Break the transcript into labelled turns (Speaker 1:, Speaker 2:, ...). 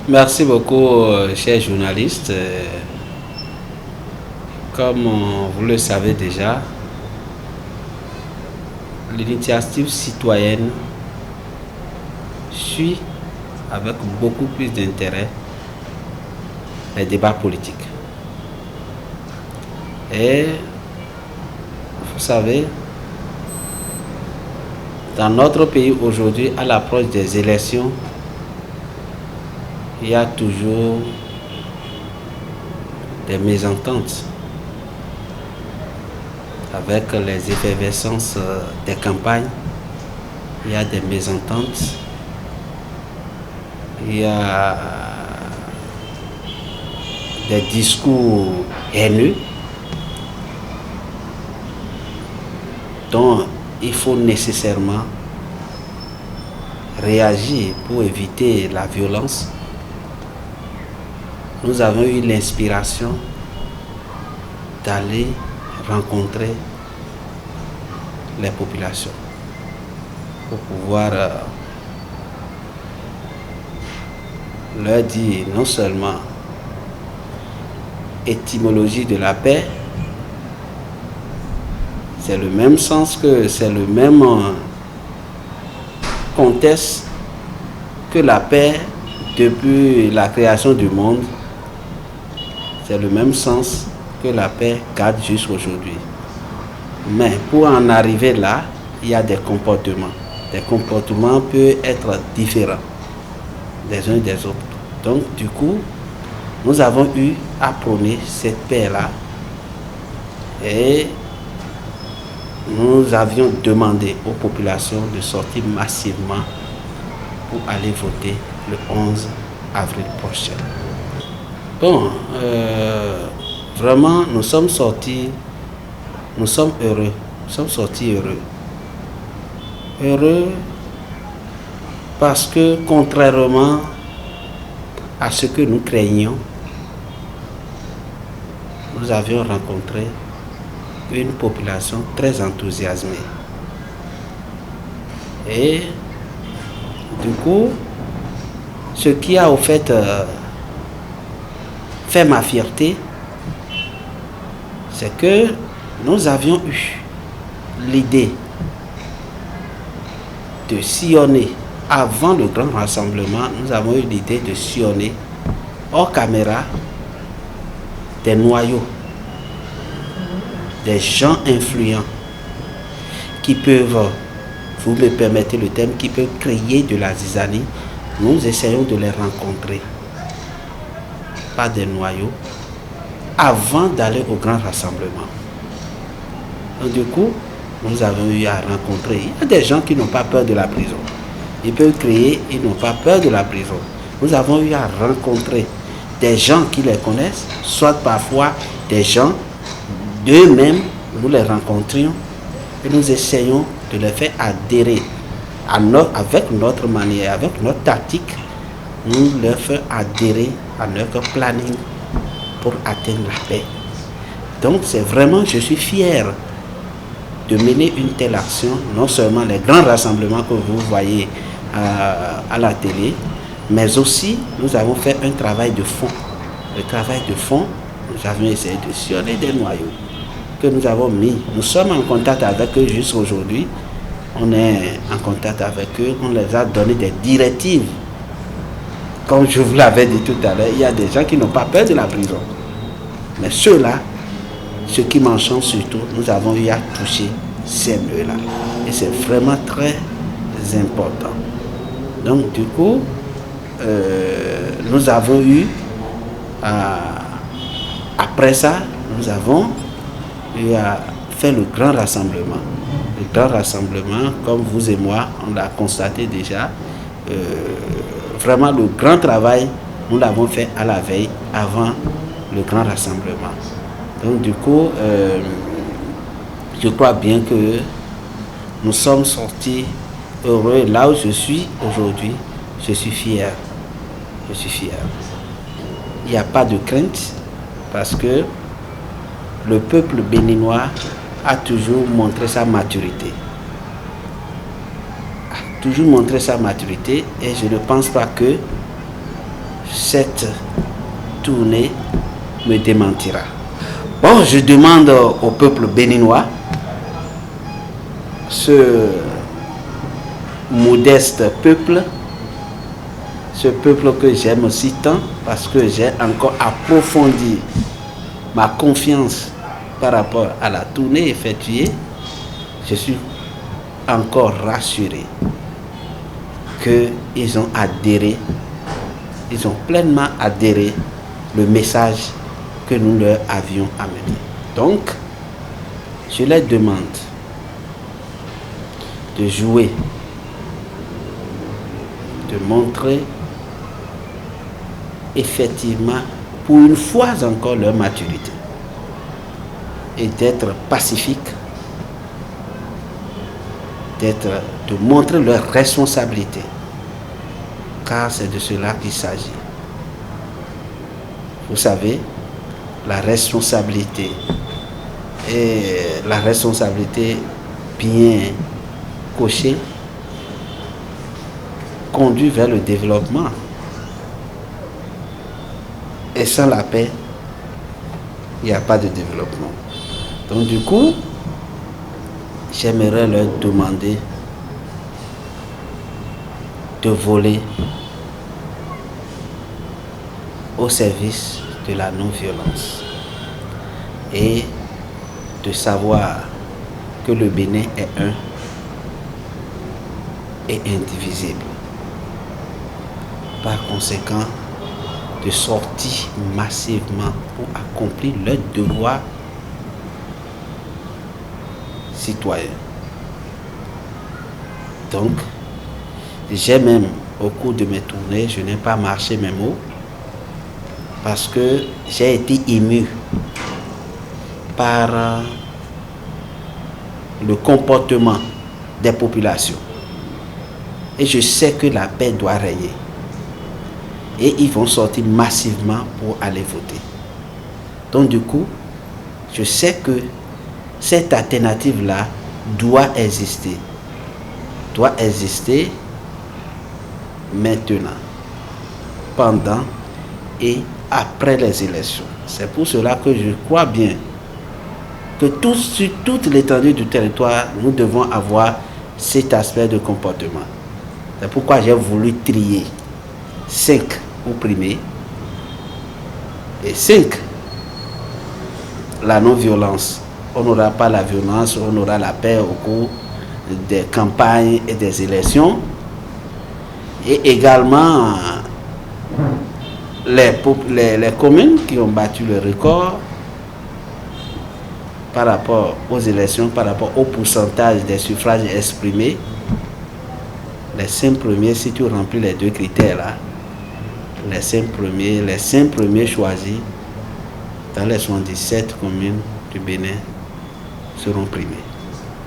Speaker 1: Merci beaucoup, chers journalistes. Comme vous le savez déjà, l'initiative citoyenne suit avec beaucoup plus d'intérêt les débats politiques. Et vous savez, dans notre pays aujourd'hui, à l'approche des élections, il y a toujours des mésententes avec les effervescences des campagnes. Il y a des mésententes, il y a des discours haineux dont il faut nécessairement réagir pour éviter la violence. Nous avons eu l'inspiration d'aller rencontrer les populations pour pouvoir leur dire non seulement étymologie de la paix, c'est le même sens que c'est le même contexte que la paix depuis la création du monde. C'est le même sens que la paix garde jusqu'aujourd'hui. Mais pour en arriver là, il y a des comportements. Les comportements peuvent être différents des uns des autres. Donc du coup, nous avons eu à prôner cette paix-là et nous avions demandé aux populations de sortir massivement pour aller voter le 11 avril prochain. Bon, vraiment, nous sommes sortis, nous sommes heureux, nous sommes sortis heureux. Heureux parce que contrairement à ce que nous craignions, nous avions rencontré une population très enthousiasmée. Et du coup, ce qui a au fait fait ma fierté, c'est que nous avions eu l'idée de sillonner, avant le grand rassemblement, nous avons eu l'idée de sillonner hors caméra des noyaux, des gens influents qui peuvent, vous me permettez le terme, qui peuvent créer de la zizanie. Nous essayons de les rencontrer, pas des noyaux, avant d'aller au grand rassemblement. Donc du coup, nous avons eu à rencontrer. Il y a des gens qui n'ont pas peur de la prison. Ils peuvent créer, ils n'ont pas peur de la prison. Nous avons eu à rencontrer des gens qui les connaissent, soit parfois des gens d'eux-mêmes, nous les rencontrions et nous essayons de les faire adhérer avec notre manière, avec notre tactique, nous leur faisons adhérer à notre planning pour atteindre la paix. Donc c'est vraiment, je suis fier de mener une telle action, non seulement les grands rassemblements que vous voyez à la télé, mais aussi nous avons fait un travail de fond. Le travail de fond, nous avons essayé de sillonner des noyaux que nous avons mis. Nous sommes en contact avec eux jusqu'à aujourd'hui. On est en contact avec eux, on les a donné des directives. Comme je vous l'avais dit tout à l'heure, il y a des gens qui n'ont pas peur de la prison. Mais ceux-là, ce qui m'enchante surtout, nous avons eu à toucher ces lieux-là. Et c'est vraiment très important. Donc du coup, nous avons eu, après ça, nous avons eu à faire le grand rassemblement. Le grand rassemblement, comme vous et moi, on l'a constaté déjà, vraiment le grand travail, nous l'avons fait à la veille, avant le grand rassemblement. Donc du coup, je crois bien que nous sommes sortis heureux. Là où je suis aujourd'hui, je suis fier. Je suis fier. Il n'y a pas de crainte parce que le peuple béninois a toujours montré sa maturité. A toujours montré sa maturité et je ne pense pas que cette tournée me démentira. Bon, je demande au peuple béninois, ce modeste peuple, ce peuple que j'aime si tant, parce que j'ai encore approfondi ma confiance par rapport à la tournée effectuée, je suis encore rassuré qu'ils ont adhéré, ils ont pleinement adhéré le message que nous leur avions amené. Donc, je leur demande de jouer, de montrer effectivement pour une fois encore leur maturité et d'être pacifique, de montrer leur responsabilité, car c'est de cela qu'il s'agit. Vous savez, la responsabilité bien cochée conduit vers le développement. Et sans la paix, il n'y a pas de développement. Donc du coup, j'aimerais leur demander de voler au service de la non-violence et de savoir que le Bénin est un et indivisible. Par conséquent, de sortir massivement pour accomplir leur devoir citoyen. Donc, j'ai même, au cours de mes tournées, je n'ai pas marché mes mots parce que j'ai été ému par le comportement des populations. Et je sais que la paix doit régner. Et ils vont sortir massivement pour aller voter. Donc du coup, je sais que cette alternative-là doit exister. Doit exister maintenant, pendant et après les élections. C'est pour cela que je crois bien que sur toute l'étendue du territoire, nous devons avoir cet aspect de comportement. C'est pourquoi j'ai voulu trier 5 opprimés et 5 la non-violence. On n'aura pas la violence, on aura la paix au cours des campagnes et des élections. Et également les communes qui ont battu le record par rapport aux élections, par rapport au pourcentage des suffrages exprimés. Les 5 premiers, si tu remplis les 2 critères là, les 5 premiers choisis dans les 77 communes du Bénin seront primés.